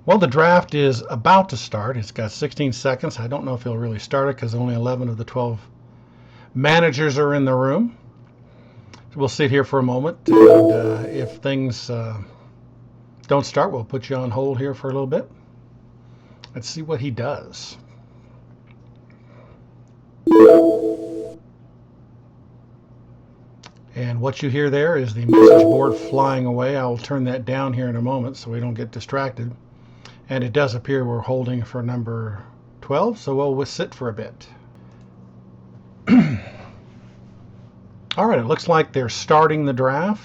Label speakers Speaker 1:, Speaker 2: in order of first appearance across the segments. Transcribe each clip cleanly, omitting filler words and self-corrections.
Speaker 1: Well, the draft is about to start. It's got 16 seconds. I don't know if he'll really start it because only 11 of the 12 managers are in the room. So we'll sit here for a moment, and if things don't start, we'll put you on hold here for a little bit. Let's see what he does. And what you hear there is the message board flying away. I will turn that down here in a moment so we don't get distracted. And it does appear we're holding for number 12, so we'll sit for a bit. All right, it looks like they're starting the draft.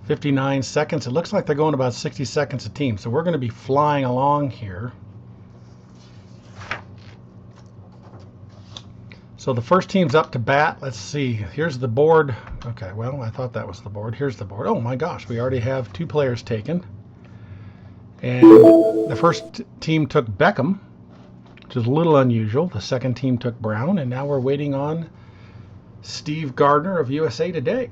Speaker 1: 59 seconds. It looks like they're going about 60 seconds a team, so we're going to be flying along here. So the first team's up to bat. Let's see. Here's the board. Okay, well, I thought that was the board. Here's the board. Oh my gosh, we already have 2 players taken. And the first team took Beckham, which is a little unusual. The second team took Brown, and now we're waiting on Steve Gardner of USA Today.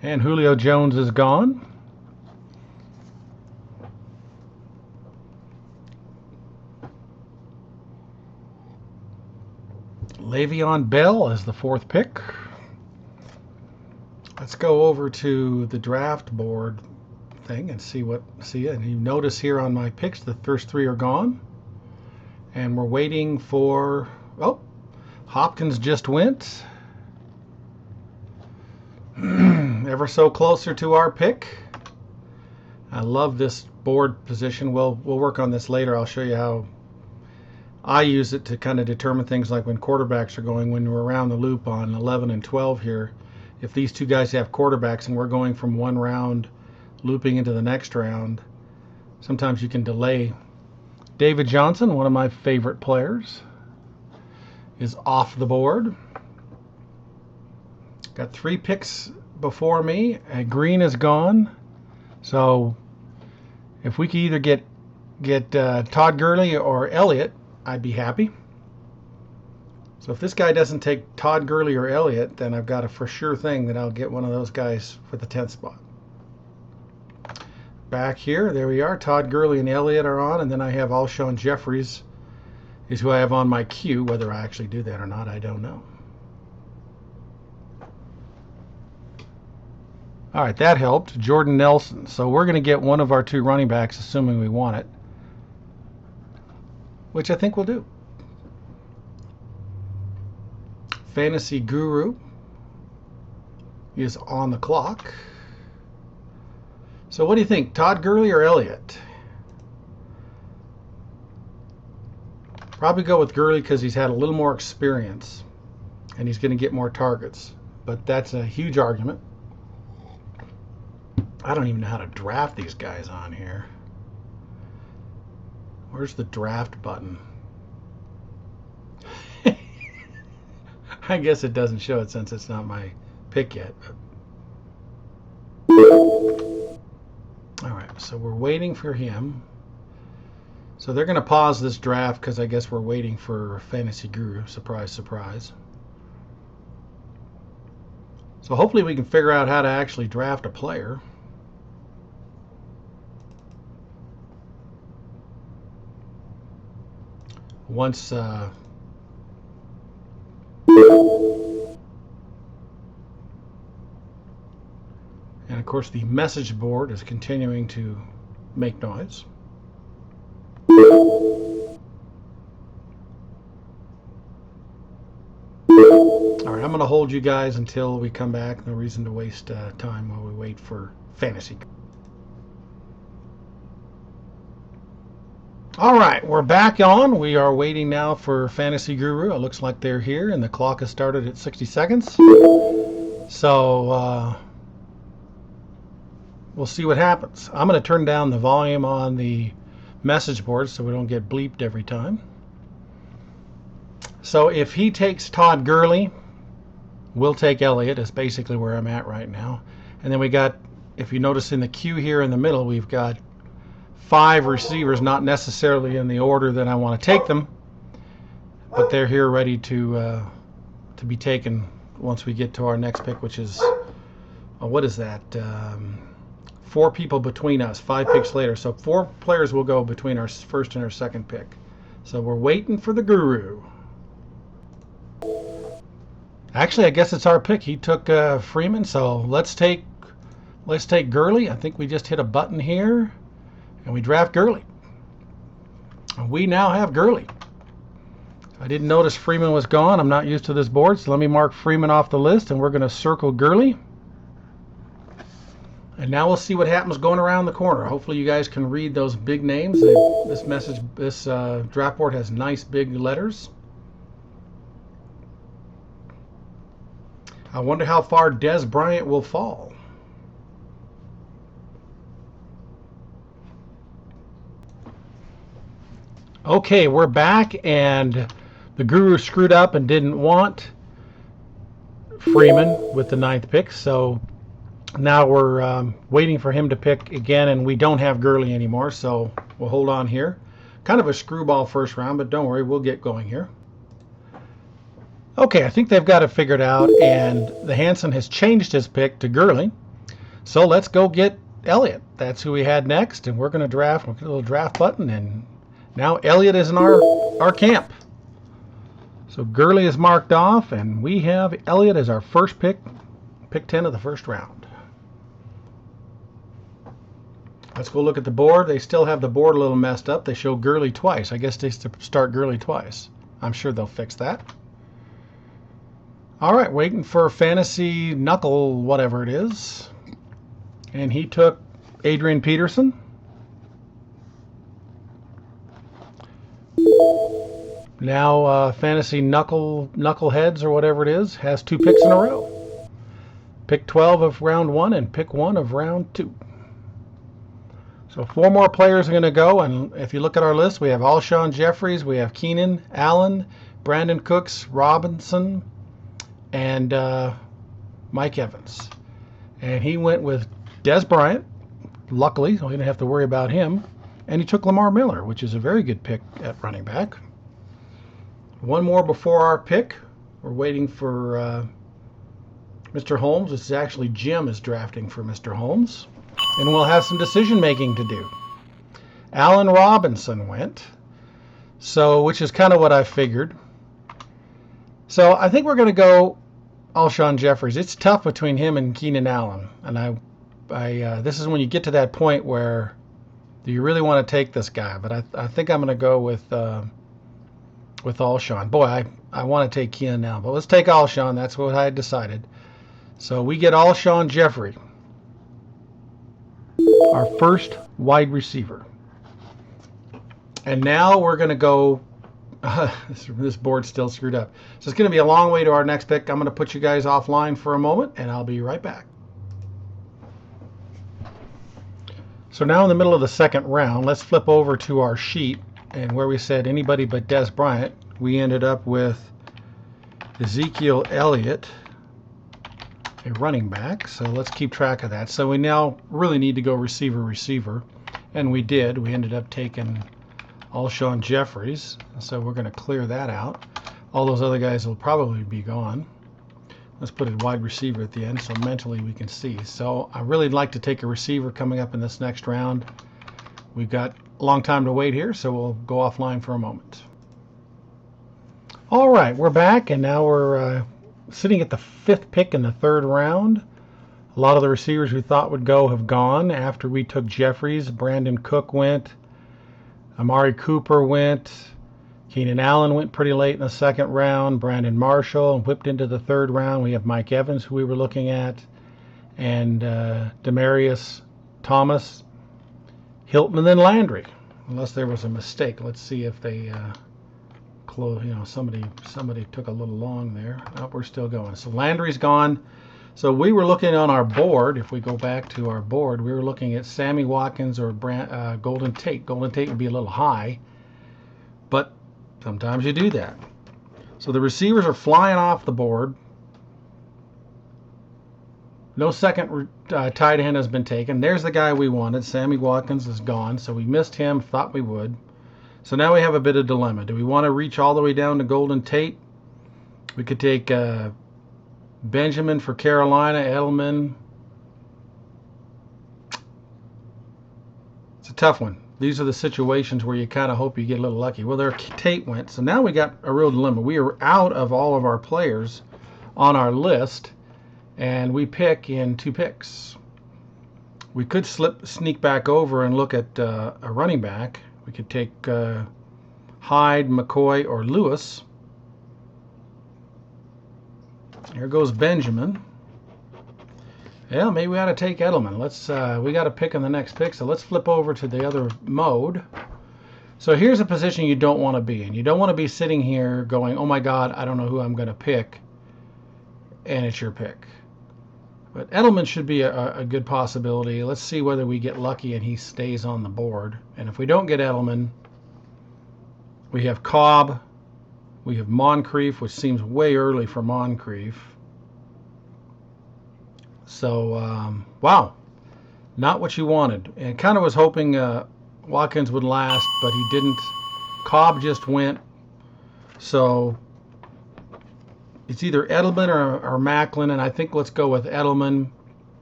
Speaker 1: And Julio Jones is gone. Le'Veon Bell is the 4th pick. Let's go over to the draft board thing and see. And you notice here on my picks, the first 3 are gone. And we're waiting for, Hopkins just went. Ever so closer to our pick. I love this board position. We'll work on this later. I'll show you how I use it to kind of determine things like when quarterbacks are going, when we're around the loop on 11 and 12 here. If these 2 guys have quarterbacks and we're going from one round looping into the next round, sometimes you can delay. David Johnson, one of my favorite players, is off the board. Got 3 picks before me, and Green is gone. So if we could either get Todd Gurley or Elliott, I'd be happy. So if this guy doesn't take Todd Gurley or Elliott, then I've got a for sure thing that I'll get one of those guys for the 10th spot. Back here, there we are. Todd Gurley and Elliott are on, and then I have Alshon Jeffries is who I have on my queue. Whether I actually do that or not, I don't know. All right, that helped. Jordan Nelson. So we're going to get one of our 2 running backs, assuming we want it, which I think we'll do. Fantasy Guru is on the clock. So what do you think, Todd Gurley or Elliott? Probably go with Gurley because he's had a little more experience and he's going to get more targets. But that's a huge argument. I don't even know how to draft these guys on here. Where's the draft button? I guess it doesn't show it since it's not my pick yet. All right, so we're waiting for him. So they're going to pause this draft because I guess we're waiting for Fantasy Guru. Surprise, surprise. So hopefully we can figure out how to actually draft a player. Once and of course the message board is continuing to make noise. All right, I'm going to hold you guys until we come back. No reason to waste time while we wait for Fantasy. All right, we're back on. We are waiting now for Fantasy Guru. It looks like they're here, and the clock has started at 60 seconds. So we'll see what happens. I'm going to turn down the volume on the message board so we don't get bleeped every time. So if he takes Todd Gurley, we'll take Elliott. Is basically where I'm at right now. And then we got, if you notice in the queue here in the middle, we've got 5 receivers, not necessarily in the order that I want to take them, but they're here ready to be taken once we get to our next pick, which is what is that? 4 people between us, 5 picks later. So 4 players will go between our first and our second pick. So we're waiting for the guru. Actually, I guess it's our pick. He took Freeman, so let's take Gurley. I think we just hit a button here, and we draft Gurley. And we now have Gurley. I didn't notice Freeman was gone. I'm not used to this board, so let me mark Freeman off the list, and we're going to circle Gurley. And now we'll see what happens going around the corner. Hopefully you guys can read those big names. This draft board has nice big letters. I wonder how far Dez Bryant will fall. Okay, we're back, and the guru screwed up and didn't want Freeman with the 9th pick, so now we're waiting for him to pick again, and we don't have Gurley anymore, so we'll hold on here. Kind of a screwball first round, but don't worry, we'll get going here. Okay, I think they've got it figured out, and the Hanson has changed his pick to Gurley. So let's go get Elliott. That's who we had next, and we're going to draft. We'll get a little draft button, and now Elliott is in our camp. So Gurley is marked off, and we have Elliott as our first pick, pick 10 of the first round. Let's go look at the board. They still have the board a little messed up. They show Gurley twice. I guess they start Gurley twice. I'm sure they'll fix that. All right, waiting for Fantasy Knuckle, whatever it is. And he took Adrian Peterson. Now Fantasy Knuckleheads, or whatever it is, has 2 picks in a row. Pick 12 of round 1 and pick 1 of round 2. So 4 more players are going to go, and if you look at our list, we have Alshon Jeffries, we have Keenan Allen, Brandon Cooks, Robinson, and Mike Evans. And he went with Dez Bryant, luckily, so we didn't have to worry about him. And he took Lamar Miller, which is a very good pick at running back. 1 more before our pick. We're waiting for Mr. Holmes. This is actually Jim is drafting for Mr. Holmes. And we'll have some decision making to do. Allen Robinson went, so which is kind of what I figured. So I think we're going to go Alshon Jeffries. It's tough between him and Keenan Allen, and this is when you get to that point where do you really want to take this guy? But I think I'm going to go with Alshon. Boy, I want to take Keenan Allen, but let's take Alshon. That's what I decided. So we get Alshon Jeffrey, our first wide receiver. And now we're going to go. This board's still screwed up. So it's going to be a long way to our next pick. I'm going to put you guys offline for a moment, and I'll be right back. So now in the middle of the second round, let's flip over to our sheet, and where we said anybody but Dez Bryant, we ended up with Ezekiel Elliott, a running back. So let's keep track of that. So we now really need to go receiver, and we did. We ended up taking Alshon Jeffries, so we're going to clear that out. All those other guys will probably be gone. Let's put a wide receiver at the end so mentally we can see. So I really like to take a receiver coming up in this next round. We've got a long time to wait here, so we'll go offline for a moment. All right, we're back, and now we're sitting at the 5th pick in the 3rd round. A lot of the receivers we thought would go have gone after we took Jeffries. Brandon Cook went. Amari Cooper went. Keenan Allen went pretty late in the 2nd round. Brandon Marshall whipped into the 3rd round. We have Mike Evans, who we were looking at, and Demarius Thomas, Hilton, and then Landry. Unless there was a mistake. Let's see if they close. You know, somebody took a little long there. Oh, we're still going. So Landry's gone. So we were looking on our board. If we go back to our board, we were looking at Sammy Watkins or Golden Tate. Golden Tate would be a little high, but sometimes you do that. So the receivers are flying off the board. No second tight end has been taken. There's the guy we wanted. Sammy Watkins is gone, so we missed him. Thought we would. So now we have a bit of dilemma. Do we want to reach all the way down to Golden Tate? We could take Benjamin for Carolina, Edelman, a tough one. These are the situations where you kind of hope you get a little lucky. Well, there Tate went, so now we got a real dilemma. We are out of all of our players on our list, and we pick in 2 picks. We could sneak back over and look at a running back. We could take Hyde, McCoy, or Lewis. Here goes Benjamin. Yeah, maybe we ought to take Edelman. We got to pick on the next pick, so let's flip over to the other mode. So here's a position you don't want to be in. You don't want to be sitting here going, oh my God, I don't know who I'm going to pick, and it's your pick. But Edelman should be a good possibility. Let's see whether we get lucky and he stays on the board. And if we don't get Edelman, we have Cobb, we have Moncrief, which seems way early for Moncrief. So, wow, not what you wanted. And kind of was hoping Watkins would last, but he didn't. Cobb just went. So it's either Edelman or Macklin, and I think let's go with Edelman,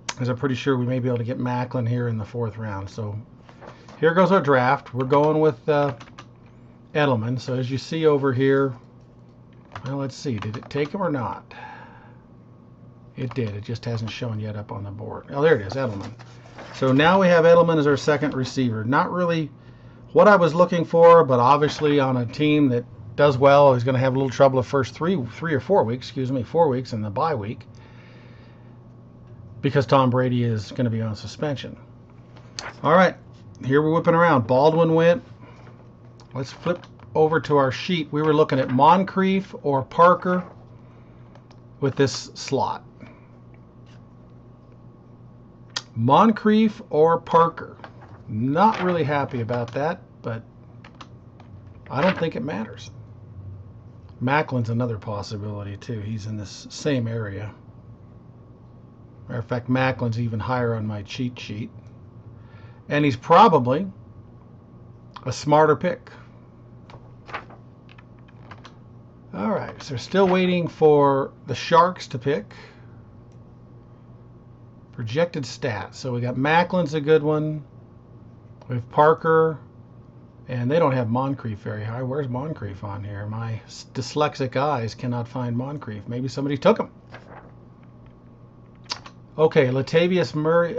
Speaker 1: because I'm pretty sure we may be able to get Macklin here in the 4th round. So here goes our draft. We're going with Edelman. So as you see over here, well, let's see, did it take him or not? It did. It just hasn't shown yet up on the board. Oh, there it is, Edelman. So now we have Edelman as our second receiver. Not really what I was looking for, but obviously on a team that does well, he's going to have a little trouble the first 4 weeks in the bye week, because Tom Brady is going to be on suspension. All right, here we're whipping around. Baldwin went. Let's flip over to our sheet. We were looking at Moncrief or Parker with this slot. Moncrief or Parker. Not really happy about that, but I don't think it matters. Macklin's another possibility too. He's in this same area. Matter of fact, Macklin's even higher on my cheat sheet. And he's probably a smarter pick. All right, so still waiting for the Sharks to pick. Projected stats. So we got Macklin's a good one. We have Parker, and they don't have Moncrief very high. Where's Moncrief on here? My dyslexic eyes cannot find Moncrief. Maybe somebody took him. Okay, Latavius Murray.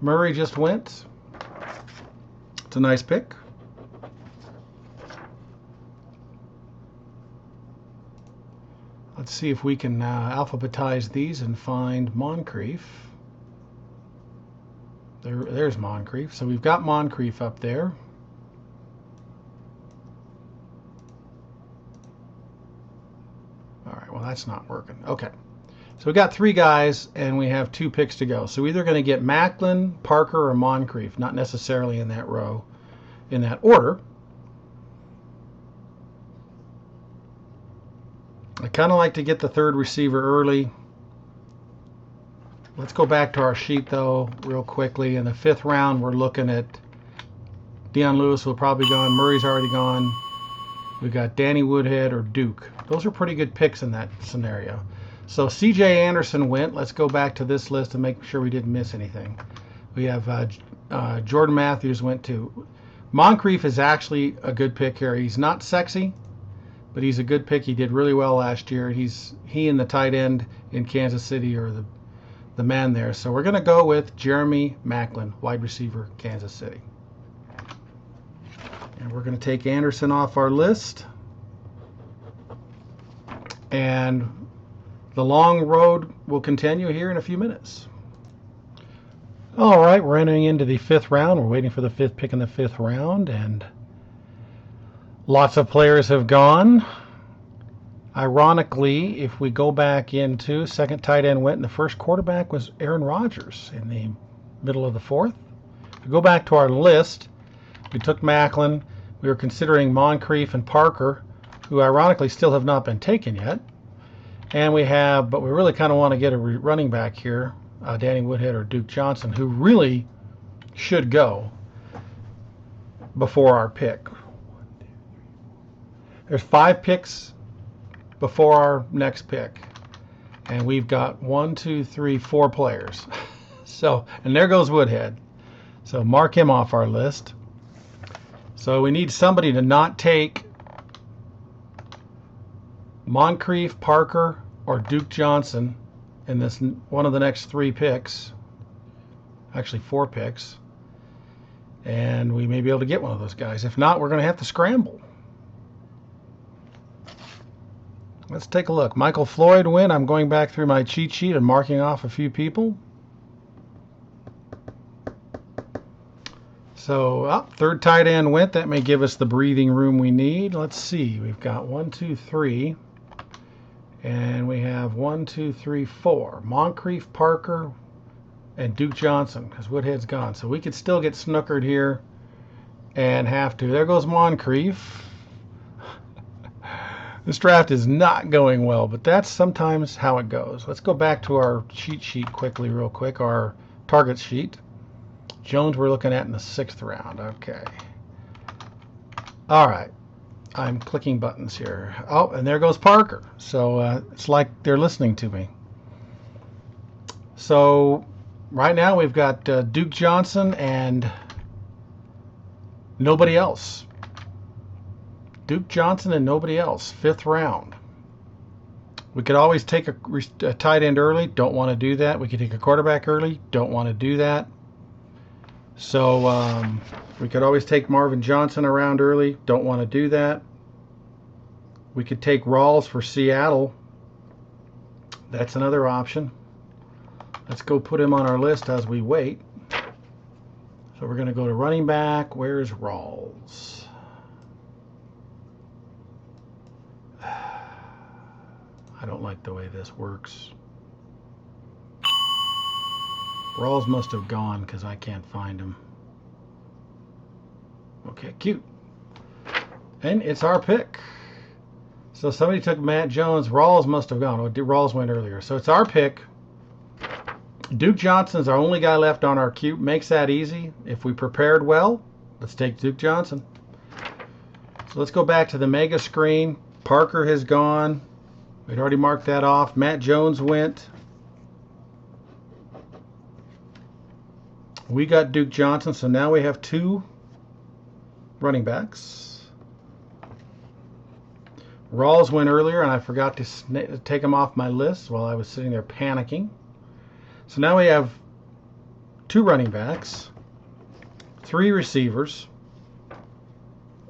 Speaker 1: Murray just went. It's a nice pick. Let's see if we can alphabetize these and find Moncrief. There's Moncrief. So we've got Moncrief up there. All right, well, that's not working. Okay. So we got 3 guys, and we have 2 picks to go. So we're either going to get Macklin, Parker, or Moncrief, not necessarily in that row, in that order. I kind of like to get the 3rd receiver early. Let's go back to our sheet, though, real quickly. In the 5th round, we're looking at Dion Lewis will probably be gone. Murray's already gone. We've got Danny Woodhead or Duke. Those are pretty good picks in that scenario. So C.J. Anderson went. Let's go back to this list and make sure we didn't miss anything. We have Jordan Matthews went too. Moncrief is actually a good pick here. He's not sexy, but he's a good pick. He did really well last year. He and the tight end in Kansas City are the man there. So we're going to go with Jeremy Macklin, wide receiver, Kansas City. And we're going to take Anderson off our list. And the long road will continue here in a few minutes. All right, we're entering into the 5th round. We're waiting for the 5th pick in the 5th round, and lots of players have gone. Ironically, if we go back into second tight end went, and the first quarterback was Aaron Rodgers in the middle of the 4th. If we go back to our list, we took Macklin. We were considering Moncrief and Parker, who ironically still have not been taken yet. And we have, but we really kind of want to get a running back here, Danny Woodhead or Duke Johnson, who really should go before our pick. There's 5 picks before our next pick, and we've got 1, 2, 3, 4 players. So, and there goes Woodhead. So mark him off our list. So we need somebody to not take Moncrief, Parker, or Duke Johnson in this one of the next 3 picks. Actually 4 picks. And we may be able to get one of those guys. If not, we're going to have to scramble. Let's take a look. Michael Floyd win. I'm going back through my cheat sheet and marking off a few people. So, third tight end went. That may give us the breathing room we need. Let's see. We've got 1, 2, 3. And we have 1, 2, 3, 4. Moncrief, Parker, and Duke Johnson, because Woodhead's gone. So we could still get snookered here and have to. There goes Moncrief. This draft is not going well, but that's sometimes how it goes. Let's go back to our cheat sheet quickly, real quick, our target sheet. Jones we're looking at in the 6th round. Okay. All right. I'm clicking buttons here. Oh, and there goes Parker. So it's like they're listening to me. So right now we've got Duke Johnson and nobody else. Duke Johnson and nobody else. 5th round. We could always take a tight end early. Don't want to do that. We could take a quarterback early. Don't want to do that. So we could always take Marvin Johnson around early. Don't want to do that. We could take Rawls for Seattle. That's another option. Let's go put him on our list as we wait. So we're going to go to running back. Where's Rawls? I don't like the way this works. Rawls must have gone because I can't find him. Okay, cute. And it's our pick. So somebody took Matt Jones. Rawls must have gone. Oh, Rawls went earlier. So it's our pick. Duke Johnson's our only guy left on our queue. Makes that easy. If we prepared well, let's take Duke Johnson. So let's go back to the mega screen. Parker has gone. We'd already marked that off. Matt Jones went. We got Duke Johnson, so now we have 2 running backs. Rawls went earlier, and I forgot to take him off my list while I was sitting there panicking. So now we have 2 running backs, 3 receivers,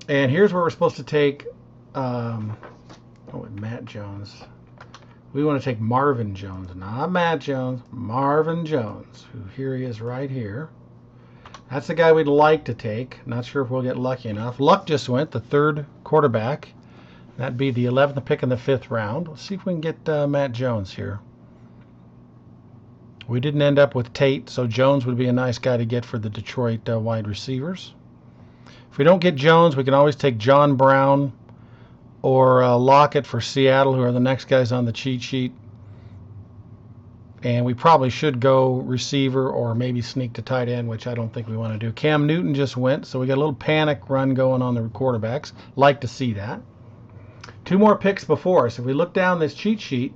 Speaker 1: and here's where we're supposed to take Matt Jones. We want to take Marvin Jones, not Matt Jones, Marvin Jones, who here he is right here. That's the guy we'd like to take. Not sure if we'll get lucky enough. Luck just went, the 3rd quarterback. That'd be the 11th pick in the 5th round. Let's see if we can get Matt Jones here. We didn't end up with Tate, so Jones would be a nice guy to get for the Detroit wide receivers. If we don't get Jones, we can always take John Brown or Lockett for Seattle, who are the next guys on the cheat sheet. And we probably should go receiver or maybe sneak to tight end, which I don't think we want to do. Cam Newton just went, so we got a little panic run going on the quarterbacks. Like to see that. 2 more picks before us. If we look down this cheat sheet,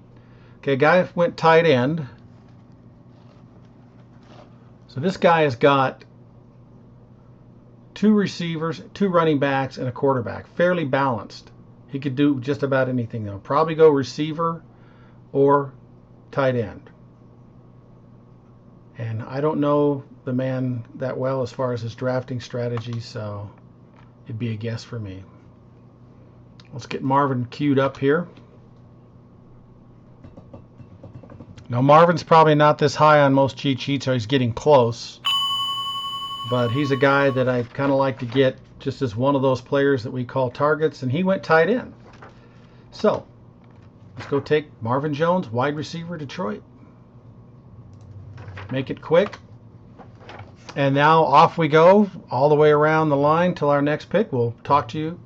Speaker 1: okay, guy went tight end. So this guy has got 2 receivers, 2 running backs, and a quarterback. Fairly balanced. He could do just about anything, though. Probably go receiver or tight end. And I don't know the man that well as far as his drafting strategy, so it'd be a guess for me. Let's get Marvin queued up here. Now, Marvin's probably not this high on most cheat sheets, or he's getting close. But he's a guy that I kind of like to get just as one of those players that we call targets, and he went tight end. So, let's go take Marvin Jones, wide receiver, Detroit. Make it quick. And now off we go all the way around the line till our next pick. We'll talk to you